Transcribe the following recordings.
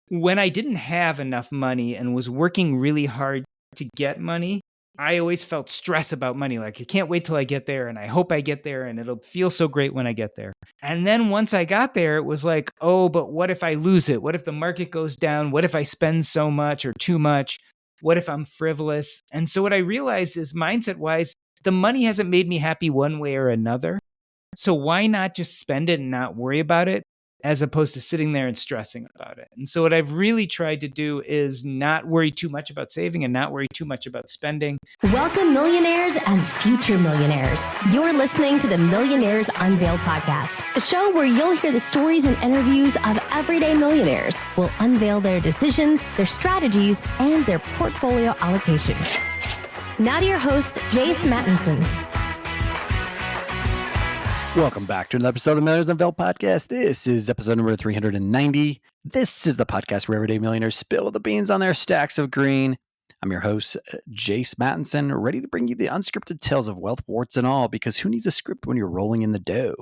when I didn't have enough money and was working really hard to get money, I always felt stress about money. Like, I can't wait till I get there, and I hope I get there, and it'll feel so great when I get there. And then once I got there, it was like, oh, but what if I lose it? What if the market goes down? What if I spend so much or too much? What if I'm frivolous? And so what I realized is, mindset wise, the money hasn't made me happy one way or another. So why not just spend it and not worry about it, as opposed to sitting there and stressing about it? And so what I've really tried to do is not worry too much about saving and not worry too much about spending. Welcome, millionaires and future millionaires. You're listening to the Millionaires Unveiled podcast, a show where you'll hear the stories and interviews of everyday millionaires. We'll unveil their decisions, their strategies, and their portfolio allocation. Now to your host, Jace Mattinson. Welcome back to another episode of the Millionaires Unveiled podcast. This is episode number 390. This is the podcast where everyday millionaires spill the beans on their stacks of green. I'm your host, Jace Mattinson, ready to bring you the unscripted tales of wealth, warts and all, because who needs a script when you're rolling in the dough?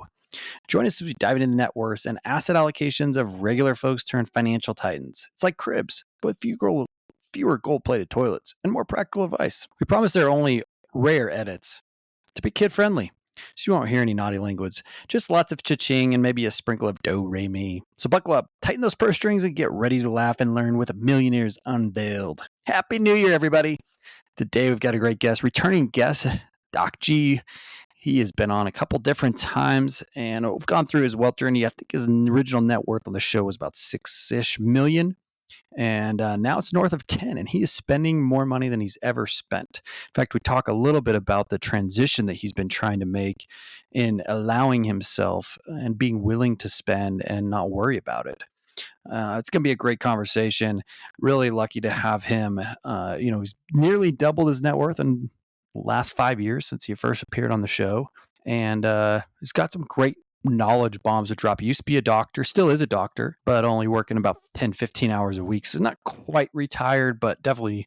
Join us as we dive into net worths and asset allocations of regular folks turned financial titans. It's like cribs, but with fewer gold-plated toilets and more practical advice. We promise there are only rare edits to be kid-friendly, so you won't hear any naughty language, just lots of cha-ching and maybe a sprinkle of do-re-mi. So buckle up, tighten those purse strings, and get ready to laugh and learn with Millionaires Unveiled. Happy New Year, everybody. Today we've got a great guest, returning guest, Doc G. He has been on a couple different times, and we've gone through his wealth journey. I think his original net worth on the show was about $6-ish million. And now it's north of 10, and he is spending more money than he's ever spent. In fact, we talk a little bit about the transition that he's been trying to make in allowing himself and being willing to spend and not worry about it. It's going to be a great conversation. Really lucky to have him. He's nearly doubled his net worth in the last 5 years since he first appeared on the show. And he's got some great knowledge bombs to drop. He used to be a doctor, still is a doctor, but only working about 10, 15 hours a week. So not quite retired, but definitely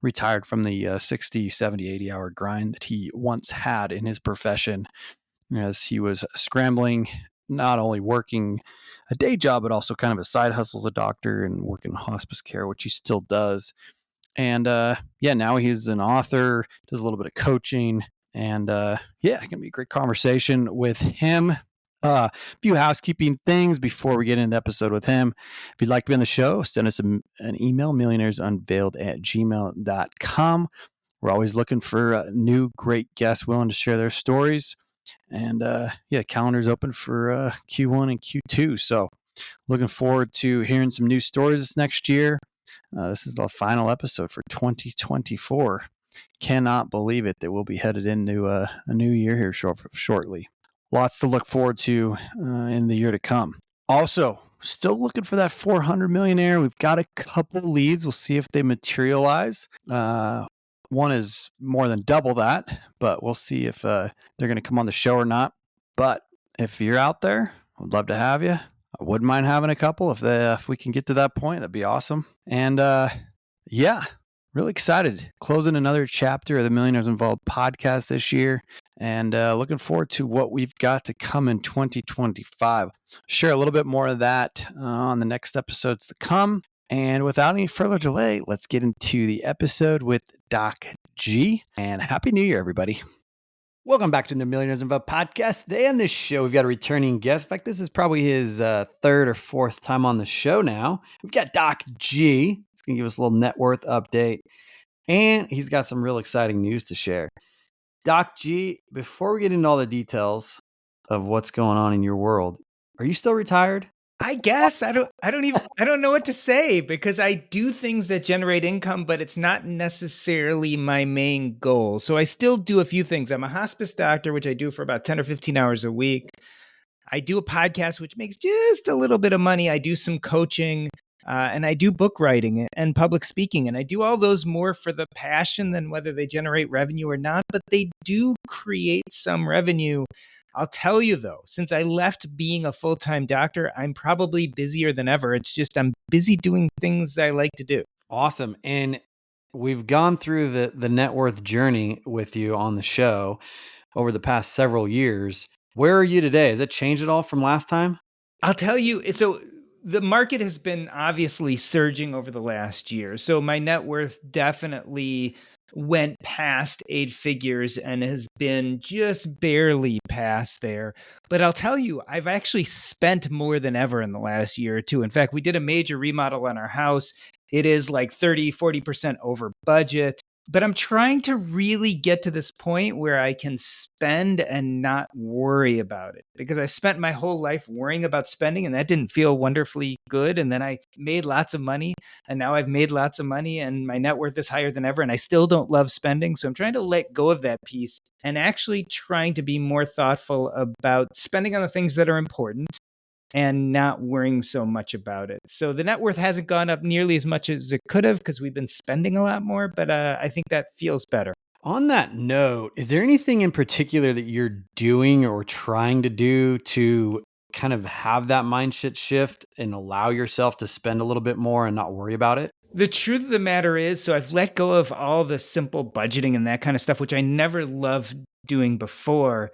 retired from the 60, 70, 80 hour grind that he once had in his profession, as he was scrambling, not only working a day job, but also kind of a side hustle as a doctor and working in hospice care, which he still does. And now he's an author, does a little bit of coaching, and it can be a great conversation with him. A few housekeeping things before we get into the episode with him. If you'd like to be on the show, send us an email, millionairesunveiled@gmail.com. We're always looking for new great guests willing to share their stories. And calendar's open for Q1 and Q2. So looking forward to hearing some new stories this next year. This is the final episode for 2024. Cannot believe it that we'll be headed into a new year here shortly. Lots to look forward to in the year to come. Also, still looking for that 400 millionaire. We've got a couple leads. We'll see if they materialize. One is more than double that, but we'll see if they're going to come on the show or not. But if you're out there, I'd love to have you. I wouldn't mind having a couple if we can get to that point. That'd be awesome. And really excited. Closing another chapter of the Millionaires Involved podcast this year. And looking forward to what we've got to come in 2025. Share a little bit more of that on the next episodes to come. And without any further delay, let's get into the episode with Doc G. And Happy New Year, everybody. Welcome back to the Millionaires Involved podcast. Today on this show, we've got a returning guest. In fact, this is probably his third or fourth time on the show now. We've got Doc G. He's going to give us a little net worth update. And he's got some real exciting news to share. Doc G, before we get into all the details of what's going on in your world, are you still retired? I guess I don't know what to say, because I do things that generate income, but it's not necessarily my main goal. So I still do a few things. I'm a hospice doctor, which I do for about 10 or 15 hours a week. I do a podcast, which makes just a little bit of money. I do some coaching. And I do book writing and public speaking, and I do all those more for the passion than whether they generate revenue or not, but they do create some revenue. I'll tell you though, since I left being a full-time doctor, I'm probably busier than ever. It's just I'm busy doing things I like to do. Awesome. And we've gone through the net worth journey with you on the show over the past several years. Where are you today? Has it changed at all from last time? I'll tell you. So The market has been obviously surging over the last year. So my net worth definitely went past 8 figures and has been just barely past there. But I'll tell you, I've actually spent more than ever in the last year or two. In fact, we did a major remodel on our house. It is like 30-40% over budget. But I'm trying to really get to this point where I can spend and not worry about it, because I spent my whole life worrying about spending and that didn't feel wonderfully good. And then I made lots of money and now I've made lots of money and my net worth is higher than ever and I still don't love spending. So I'm trying to let go of that piece and actually trying to be more thoughtful about spending on the things that are important and not worrying so much about it. So the net worth hasn't gone up nearly as much as it could have because we've been spending a lot more, but I think that feels better. On that note, is there anything in particular that you're doing or trying to do to kind of have that mindset shift and allow yourself to spend a little bit more and not worry about it? The truth of the matter is, so I've let go of all the simple budgeting and that kind of stuff, which I never loved doing before.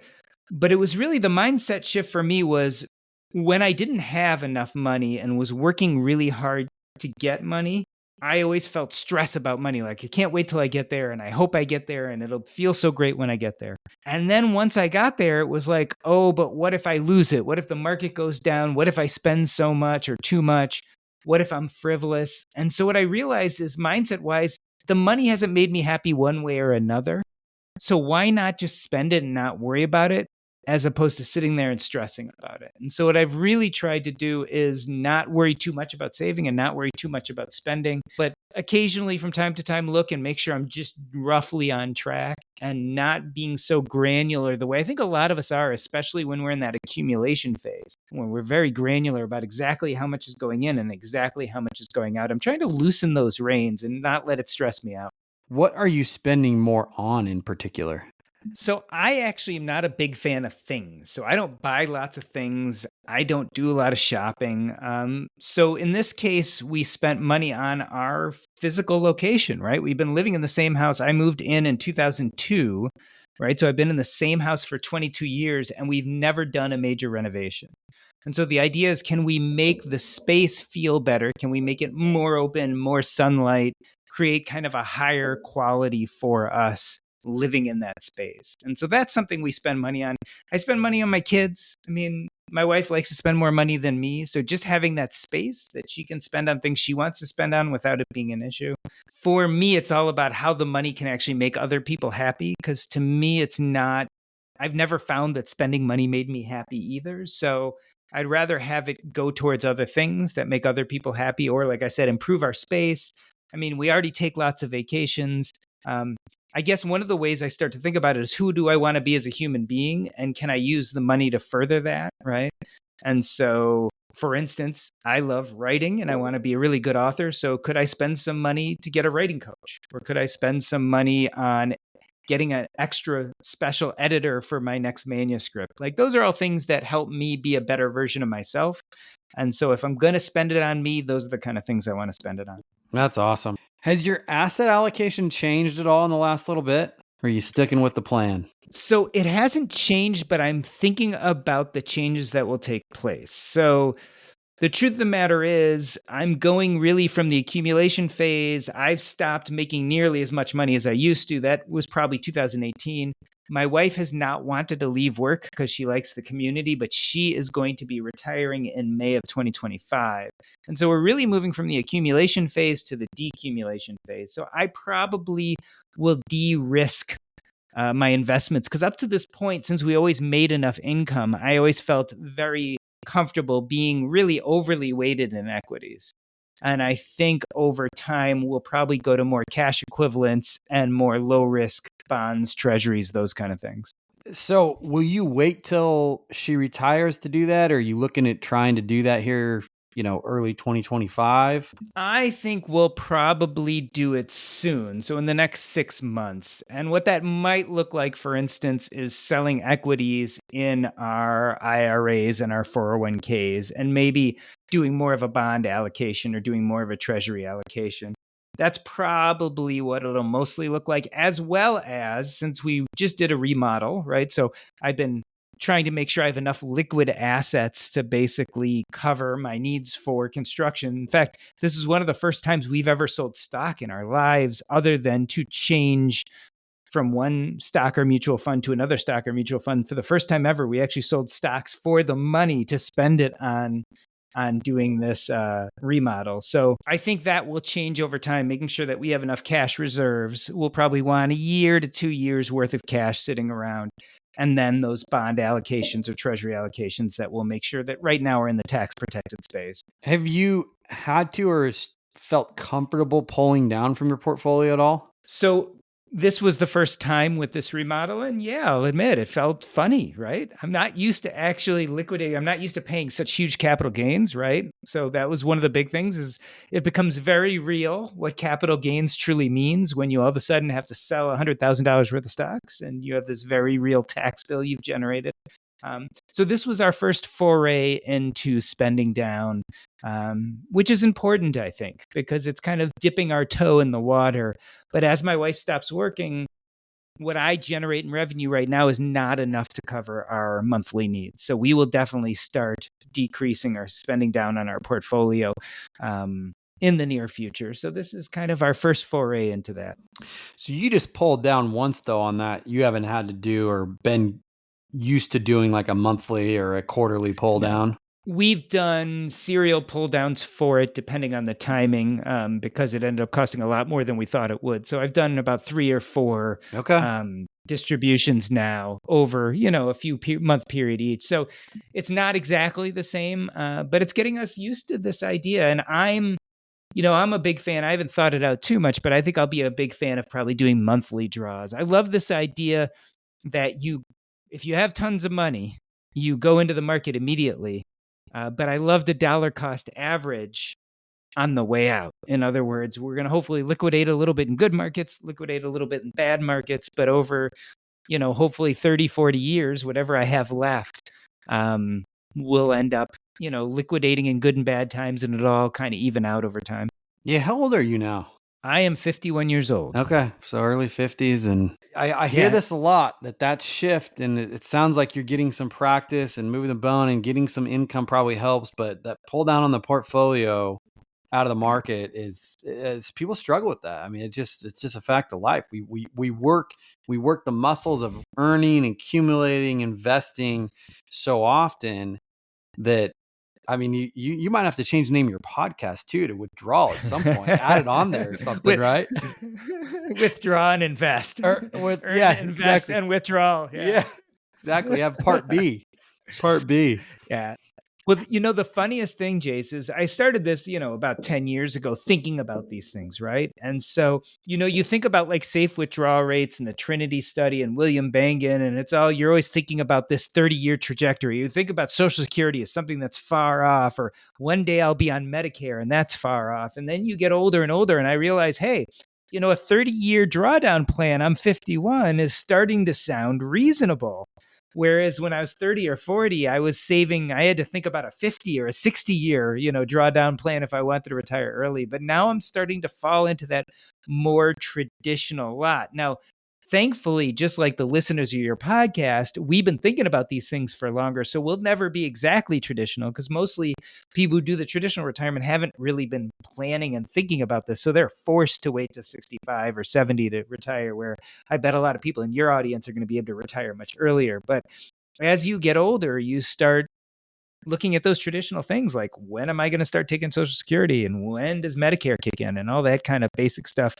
But it was really the mindset shift for me was when I didn't have enough money and was working really hard to get money, I always felt stress about money. Like, I can't wait till I get there and I hope I get there and it'll feel so great when I get there. And then once I got there, it was like, oh, but what if I lose it? What if the market goes down? What if I spend so much or too much? What if I'm frivolous? And so what I realized is mindset wise, the money hasn't made me happy one way or another. So why not just spend it and not worry about it, as opposed to sitting there and stressing about it? And so what I've really tried to do is not worry too much about saving and not worry too much about spending, but occasionally from time to time look and make sure I'm just roughly on track and not being so granular the way I think a lot of us are, especially when we're in that accumulation phase, when we're very granular about exactly how much is going in and exactly how much is going out. I'm trying to loosen those reins and not let it stress me out. What are you spending more on in particular? So I actually am not a big fan of things. So I don't buy lots of things. I don't do a lot of shopping. So in this case, we spent money on our physical location, right? We've been living in the same house. I moved in 2002, right? So I've been in the same house for 22 years and we've never done a major renovation. And so the idea is, can we make the space feel better? Can we make it more open, more sunlight, create kind of a higher quality for us living in that space? And so that's something we spend money on. I spend money on my kids. I mean, my wife likes to spend more money than me. So just having that space that she can spend on things she wants to spend on without it being an issue. For me, it's all about how the money can actually make other people happy. Because to me, I've never found that spending money made me happy either. So I'd rather have it go towards other things that make other people happy, or like I said, improve our space. I mean, we already take lots of vacations. I guess one of the ways I start to think about it is, who do I want to be as a human being? And can I use the money to further that? Right. And so, for instance, I love writing and I want to be a really good author. So could I spend some money to get a writing coach? Or could I spend some money on getting an extra special editor for my next manuscript? Like, those are all things that help me be a better version of myself. And so if I'm going to spend it on me, those are the kind of things I want to spend it on. That's awesome. Has your asset allocation changed at all in the last little bit? Or are you sticking with the plan? So it hasn't changed, but I'm thinking about the changes that will take place. So the truth of the matter is, I'm going really from the accumulation phase. I've stopped making nearly as much money as I used to. That was probably 2018. My wife has not wanted to leave work because she likes the community, but she is going to be retiring in May of 2025. And so we're really moving from the accumulation phase to the decumulation phase. So I probably will de-risk my investments, because up to this point, since we always made enough income, I always felt very comfortable being really overly weighted in equities. And I think over time, we'll probably go to more cash equivalents and more low risk bonds, treasuries, those kind of things. So will you wait till she retires to do that? Or are you looking at trying to do that here, early 2025? I think we'll probably do it soon. So in the next 6 months. And what that might look like, for instance, is selling equities in our IRAs and our 401ks, and maybe doing more of a bond allocation or doing more of a treasury allocation. That's probably what it'll mostly look like, as well as, since we just did a remodel, right? So I've been trying to make sure I have enough liquid assets to basically cover my needs for construction. In fact, this is one of the first times we've ever sold stock in our lives, other than to change from one stock or mutual fund to another stock or mutual fund. For the first time ever, we actually sold stocks for the money to spend it on doing this remodel. So I think that will change over time, making sure that we have enough cash reserves. We'll probably want a year to 2 years worth of cash sitting around. And then those bond allocations or treasury allocations that will make sure that right now we're in the tax protected space. Have you had to or felt comfortable pulling down from your portfolio at all? So this was the first time with this remodel. And yeah, I'll admit it felt funny, right? I'm not used to actually liquidating. I'm not used to paying such huge capital gains, right? So that was one of the big things is it becomes very real what capital gains truly means when you all of a sudden have to sell $100,000 worth of stocks and you have this very real tax bill you've generated. So this was our first foray into spending down, which is important, I think, because it's kind of dipping our toe in the water. But as my wife stops working, what I generate in revenue right now is not enough to cover our monthly needs. So we will definitely start decreasing our spending down on our portfolio in the near future. So this is kind of our first foray into that. So you just pulled down once, though, on that. You haven't had to do or been used to doing like a monthly or a quarterly pull down? We've done serial pull downs for it, depending on the timing, because it ended up costing a lot more than we thought it would. So I've done about 3 or 4 distributions now over, a few month period each. So it's not exactly the same, but it's getting us used to this idea. And I'm a big fan. I haven't thought it out too much, but I think I'll be a big fan of probably doing monthly draws. I love this idea that if you have tons of money, you go into the market immediately. But I love the dollar cost average on the way out. In other words, we're going to hopefully liquidate a little bit in good markets, liquidate a little bit in bad markets, but over, hopefully 30, 40 years, whatever I have left, we'll end up, liquidating in good and bad times, and it'll all kind of even out over time. Yeah. How old are you now? I am 51 years old. Okay. So early 50s. And I hear this a lot, that shift. And it sounds like you're getting some practice and moving the bone and getting some income probably helps. But that pull down on the portfolio out of the market is people struggle with that. I mean, it's just a fact of life. We work the muscles of earning, accumulating, investing so often that, I mean, you might have to change the name of your podcast too to withdraw at some point. Add it on there or something, right? Withdraw and invest. Invest exactly. And withdrawal. Yeah, exactly. Have part B. Part B. Yeah. Well, the funniest thing, Jace, is I started this, about 10 years ago thinking about these things, right? And so, you think about like safe withdrawal rates and the Trinity study and William Bengen, and you're always thinking about this 30-year trajectory. You think about Social Security as something that's far off, or one day I'll be on Medicare and that's far off. And then you get older and older, and I realize, hey, a 30-year drawdown plan, I'm 51, is starting to sound reasonable. Whereas when I was 30 or 40, I had to think about a 50 or a 60-year, drawdown plan if I wanted to retire early. But now I'm starting to fall into that more traditional lot. Now, thankfully, just like the listeners of your podcast, we've been thinking about these things for longer. So we'll never be exactly traditional, because mostly people who do the traditional retirement haven't really been planning and thinking about this. So they're forced to wait to 65 or 70 to retire, where I bet a lot of people in your audience are going to be able to retire much earlier. But as you get older, you start looking at those traditional things like, when am I going to start taking Social Security, and when does Medicare kick in, and all that kind of basic stuff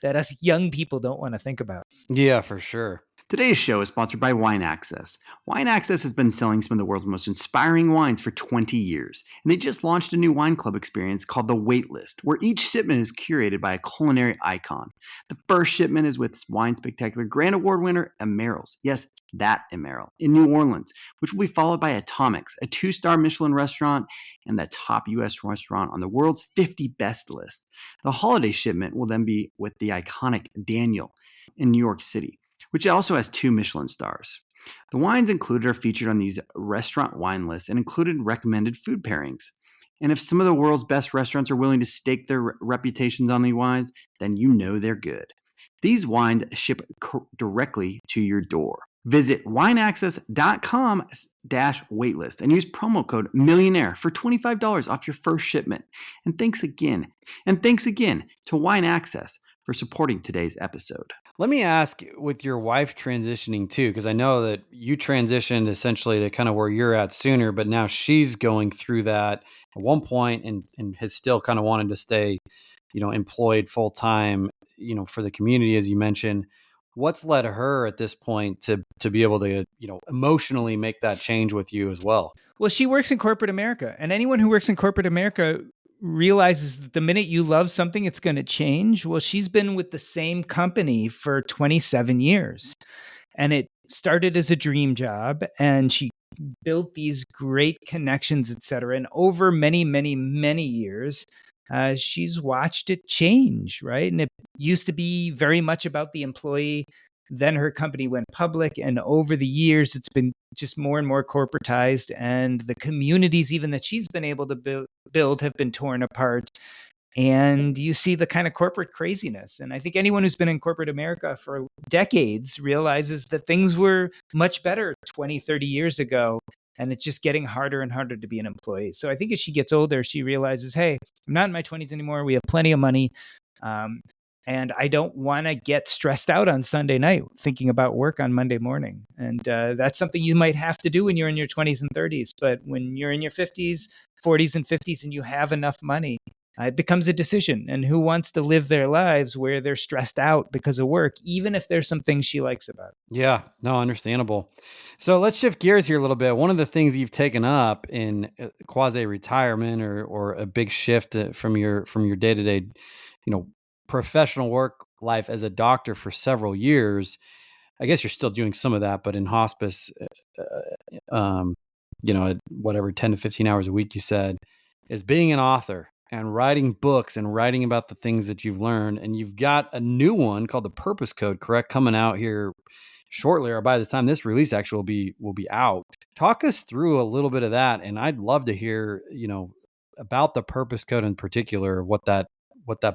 that us young people don't want to think about. Yeah, for sure. Today's show is sponsored by Wine Access. Wine Access has been selling some of the world's most inspiring wines for 20 years, and they just launched a new wine club experience called The Waitlist, where each shipment is curated by a culinary icon. The first shipment is with Wine Spectacular Grand Award winner Emerald's. Yes, that Emerald in New Orleans, which will be followed by Atomics, a 2-star Michelin restaurant and the top U.S. restaurant on the world's 50 best list. The holiday shipment will then be with the iconic Daniel in New York City, which also has 2 Michelin stars. The wines included are featured on these restaurant wine lists and included recommended food pairings. And if some of the world's best restaurants are willing to stake their reputations on these wines, then they're good. These wines ship directly to your door. Visit wineaccess.com/waitlist and use promo code millionaire for $25 off your first shipment. And thanks again to Wine Access for supporting today's episode. Let me ask, with your wife transitioning too, because I know that you transitioned essentially to kind of where you're at sooner, but now she's going through that at one point and has still kind of wanted to stay, employed full time, for the community, as you mentioned. What's led her at this point to be able to, emotionally make that change with you as well? Well, she works in corporate America, and anyone who works in corporate America realizes that the minute you love something, it's going to change. Well, she's been with the same company for 27 years, and it started as a dream job, and she built these great connections, et cetera. And over many, many, many years, she's watched it change, right? And it used to be very much about the employee. Then her company went public, and over the years, it's been just more and more corporatized. And the communities, even that she's been able to build, have been torn apart. And you see the kind of corporate craziness. And I think anyone who's been in corporate America for decades realizes that things were much better 20, 30 years ago. And it's just getting harder and harder to be an employee. So I think as she gets older, she realizes, hey, I'm not in my 20s anymore. We have plenty of money. And I don't want to get stressed out on Sunday night thinking about work on Monday morning. And that's something you might have to do when you're in your 20s and 30s. But when you're in your 50s, 40s, and 50s, and you have enough money, it becomes a decision. And who wants to live their lives where they're stressed out because of work, even if there's some things she likes about it? Yeah, no, understandable. So let's shift gears here a little bit. One of the things you've taken up in quasi retirement or a big shift from your day to day, professional work life as a doctor for several years. I guess you're still doing some of that, but in hospice, at whatever 10 to 15 hours a week you said, is being an author and writing books and writing about the things that you've learned. And you've got a new one called The Purpose Code, correct, coming out here shortly, or by the time this release actually will be out. Talk us through a little bit of that, and I'd love to hear, about the Purpose Code in particular, what that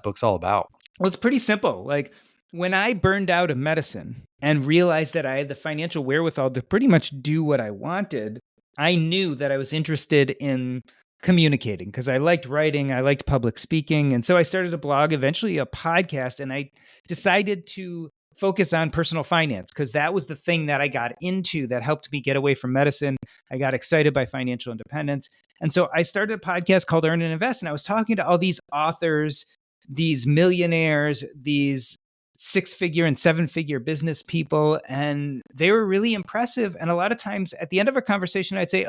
book's all about. Well, it's pretty simple. Like when I burned out of medicine and realized that I had the financial wherewithal to pretty much do what I wanted, I knew that I was interested in communicating because I liked writing, I liked public speaking. And so I started a blog, eventually a podcast, and I decided to focus on personal finance because that was the thing that I got into that helped me get away from medicine. I got excited by financial independence. And so I started a podcast called Earn and Invest. And I was talking to all these authors, these millionaires, these 6-figure and 7-figure business people, and they were really impressive. And a lot of times at the end of a conversation, I'd say,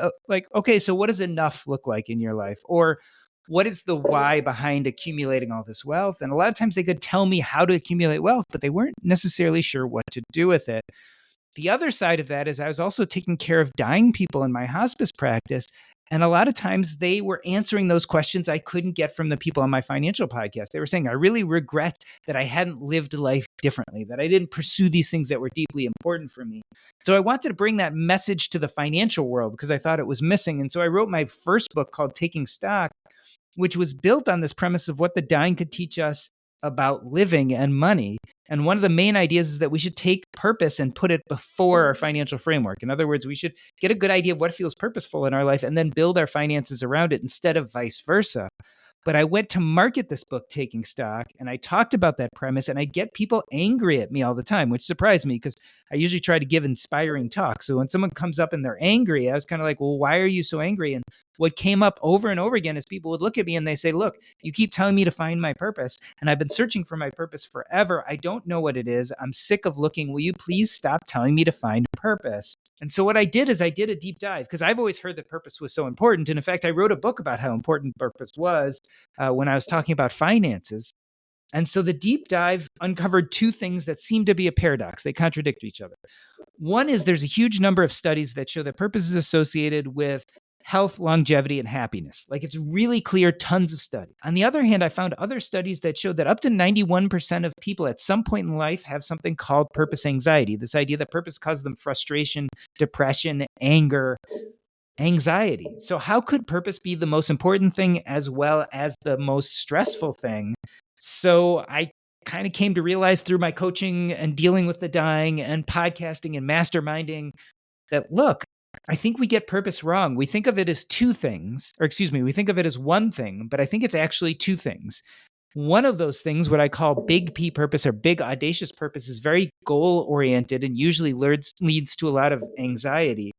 okay, so what does enough look like in your life? Or what is the why behind accumulating all this wealth? And a lot of times they could tell me how to accumulate wealth, but they weren't necessarily sure what to do with it. The other side of that is I was also taking care of dying people in my hospice practice. And a lot of times they were answering those questions I couldn't get from the people on my financial podcast. They were saying, I really regret that I hadn't lived life differently, that I didn't pursue these things that were deeply important for me. So I wanted to bring that message to the financial world because I thought it was missing. And so I wrote my first book called Taking Stock, which was built on this premise of what the dying could teach us about living and money. And one of the main ideas is that we should take purpose and put it before our financial framework. In other words, we should get a good idea of what feels purposeful in our life and then build our finances around it instead of vice versa. But I went to market this book, Taking Stock, and I talked about that premise, and I get people angry at me all the time, which surprised me because I usually try to give inspiring talks. So when someone comes up and they're angry, I was kind of like, well, why are you so angry? And what came up over and over again is people would look at me and they say, look, you keep telling me to find my purpose, and I've been searching for my purpose forever. I don't know what it is. I'm sick of looking. Will you please stop telling me to find purpose? And so what I did is I did a deep dive because I've always heard that purpose was so important. And in fact, I wrote a book about how important purpose was when I was talking about finances. And so the deep dive uncovered two things that seem to be a paradox. They contradict each other. One is there's a huge number of studies that show that purpose is associated with health, longevity, and happiness. Like it's really clear, tons of study. On the other hand, I found other studies that showed that up to 91% of people at some point in life have something called purpose anxiety. This idea that purpose causes them frustration, depression, anger, anxiety. So how could purpose be the most important thing as well as the most stressful thing? So I kind of came to realize through my coaching and dealing with the dying and podcasting and masterminding that, look, I think we get purpose wrong. We think of it as two things, or excuse me, we think of it as one thing, but I think it's actually two things. One of those things, what I call big P purpose or big audacious purpose, is very goal oriented and usually leads to a lot of anxiety.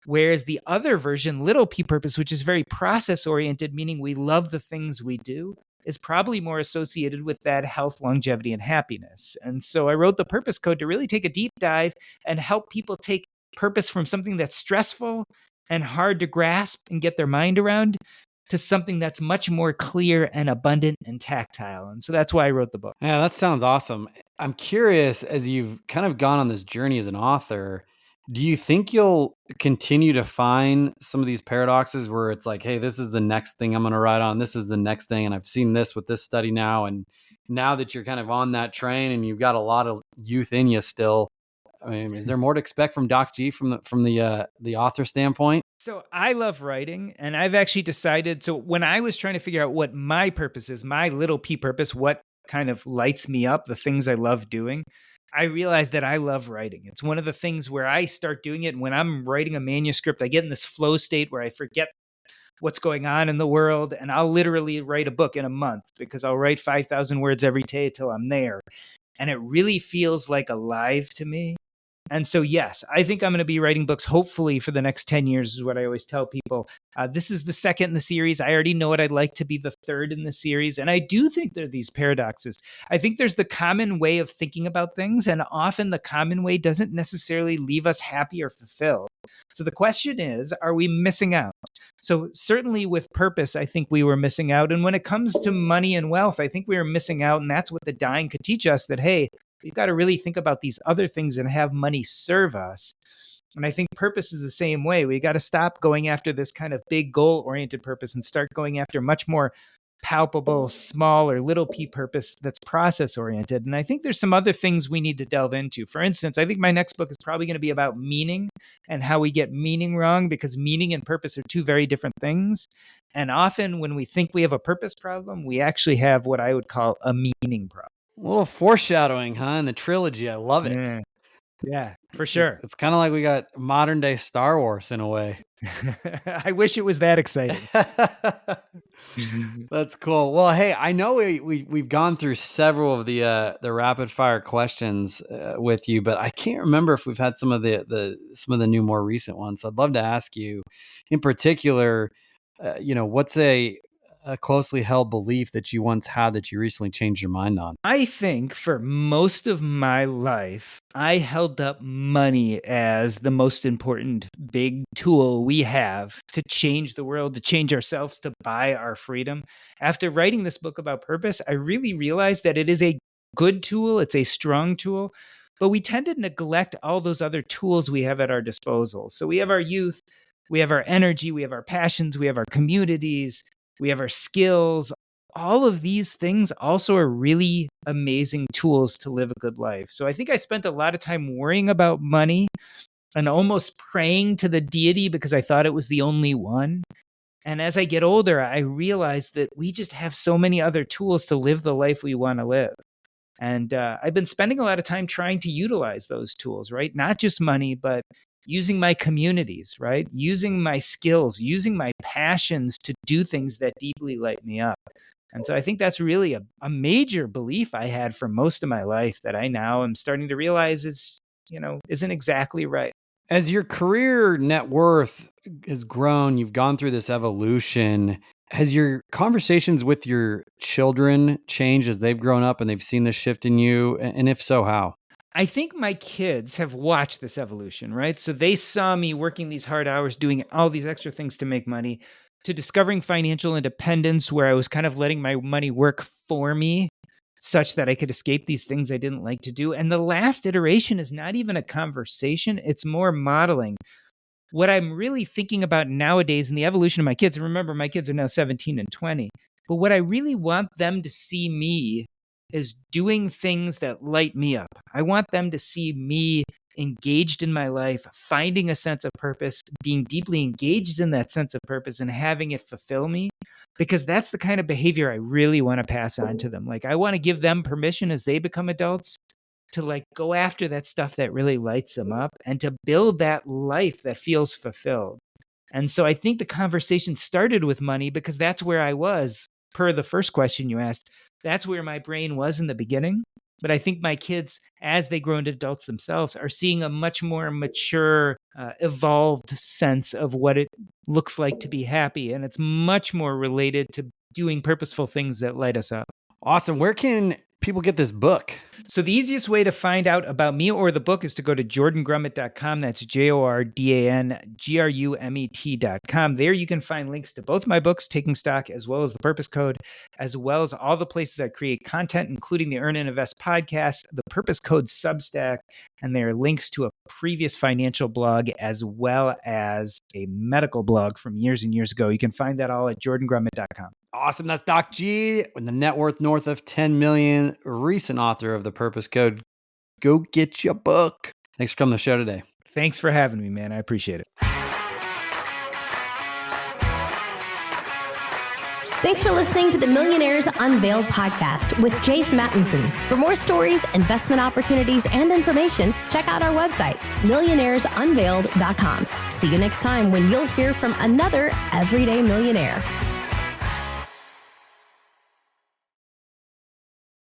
Whereas the other version, little p purpose, which is very process oriented, meaning we love the things we do, is probably more associated with that health, longevity, and happiness. And so I wrote the purpose code to really take a deep dive and help people take purpose from something that's stressful and hard to grasp and get their mind around to something that's much more clear and abundant and tactile. And so that's why I wrote the book. Yeah, that sounds awesome. I'm curious, as you've kind of gone on this journey as an author, do you think you'll continue to find some of these paradoxes where it's like, hey, this is the next thing I'm going to write on, this is the next thing, and I've seen this with this study now, and now that you're kind of on that train and you've got a lot of youth in you still, I mean, is there more to expect from Doc G from the author standpoint? So I love writing, and I've actually decided. So when I was trying to figure out what my purpose is, my little p purpose, what kind of lights me up, the things I love doing, I realized that I love writing. It's one of the things where I start doing it. And when I'm writing a manuscript, I get in this flow state where I forget what's going on in the world, and I'll literally write a book in a month because I'll write 5,000 words every day till I'm there. And it really feels like alive to me. And so, yes, I think I'm going to be writing books, hopefully, for the next 10 years, is what I always tell people. This is the second in the series. I already know what I'd like to be the third in the series. And I do think there are these paradoxes. I think there's the common way of thinking about things, and often the common way doesn't necessarily leave us happy or fulfilled. So the question is, are we missing out? So certainly with purpose, I think we were missing out. And when it comes to money and wealth, I think we were missing out. And that's what the dying could teach us, that, hey, we've got to really think about these other things and have money serve us. And I think purpose is the same way. We got to stop going after this kind of big goal-oriented purpose and start going after much more palpable, small or little p purpose that's process-oriented. And I think there's some other things we need to delve into. For instance, I think my next book is probably going to be about meaning and how we get meaning wrong, because meaning and purpose are two very different things. And often when we think we have a purpose problem, we actually have what I would call a meaning problem. A little foreshadowing, huh? In the trilogy. I love it. Yeah, for sure. It's kind of like we got modern day Star Wars in a way. I wish it was that exciting. That's cool. Well, hey, I know we've gone through several of the rapid fire questions with you, but I can't remember if we've had some of the new more recent ones. So I'd love to ask you, in particular, what's a closely held belief that you once had that you recently changed your mind on? I think for most of my life, I held up money as the most important big tool we have to change the world, to change ourselves, to buy our freedom. After writing this book about purpose, I really realized that it is a good tool. It's a strong tool, but we tend to neglect all those other tools we have at our disposal. So we have our youth, we have our energy, we have our passions, we have our communities, we have our skills. All of these things also are really amazing tools to live a good life. So I think I spent a lot of time worrying about money and almost praying to the deity because I thought it was the only one. And as I get older, I realize that we just have so many other tools to live the life we want to live. And I've been spending a lot of time trying to utilize those tools, right? Not just money, but using my communities, right? Using my skills, using my passions to do things that deeply light me up. And so I think that's really a major belief I had for most of my life that I now am starting to realize isn't exactly right. As your career net worth has grown, you've gone through this evolution. Has your conversations with your children changed as they've grown up and they've seen this shift in you? And if so, how? I think my kids have watched this evolution, right? So they saw me working these hard hours, doing all these extra things to make money, to discovering financial independence where I was kind of letting my money work for me such that I could escape these things I didn't like to do. And the last iteration is not even a conversation. It's more modeling. What I'm really thinking about nowadays in the evolution of my kids, and remember, my kids are now 17 and 20, but what I really want them to see me is doing things that light me up. I want them to see me engaged in my life, finding a sense of purpose, being deeply engaged in that sense of purpose and having it fulfill me, because that's the kind of behavior I really want to pass on to them. Like I want to give them permission as they become adults to like go after that stuff that really lights them up and to build that life that feels fulfilled. And so I think the conversation started with money because that's where I was, per the first question you asked. That's where my brain was in the beginning. But I think my kids, as they grow into adults themselves, are seeing a much more mature, evolved sense of what it looks like to be happy. And it's much more related to doing purposeful things that light us up. Awesome. Where can people get this book? So the easiest way to find out about me or the book is to go to jordangrummett.com. That's JORDANGRUMET.com. There you can find links to both my books, Taking Stock, as well as The Purpose Code, as well as all the places I create content, including the Earn and Invest podcast, the Purpose Code Substack, and there are links to a previous financial blog as well as a medical blog from years and years ago. You can find that all at jordangrummett.com. Awesome. That's Doc G, with the net worth north of 10 million, recent author of The Purpose Code. Go get your book. Thanks for coming to the show today. Thanks for having me, man. I appreciate it. Thanks for listening to the Millionaires Unveiled podcast with Jace Mattinson. For more stories, investment opportunities, and information, check out our website, millionairesunveiled.com. See you next time when you'll hear from another everyday millionaire.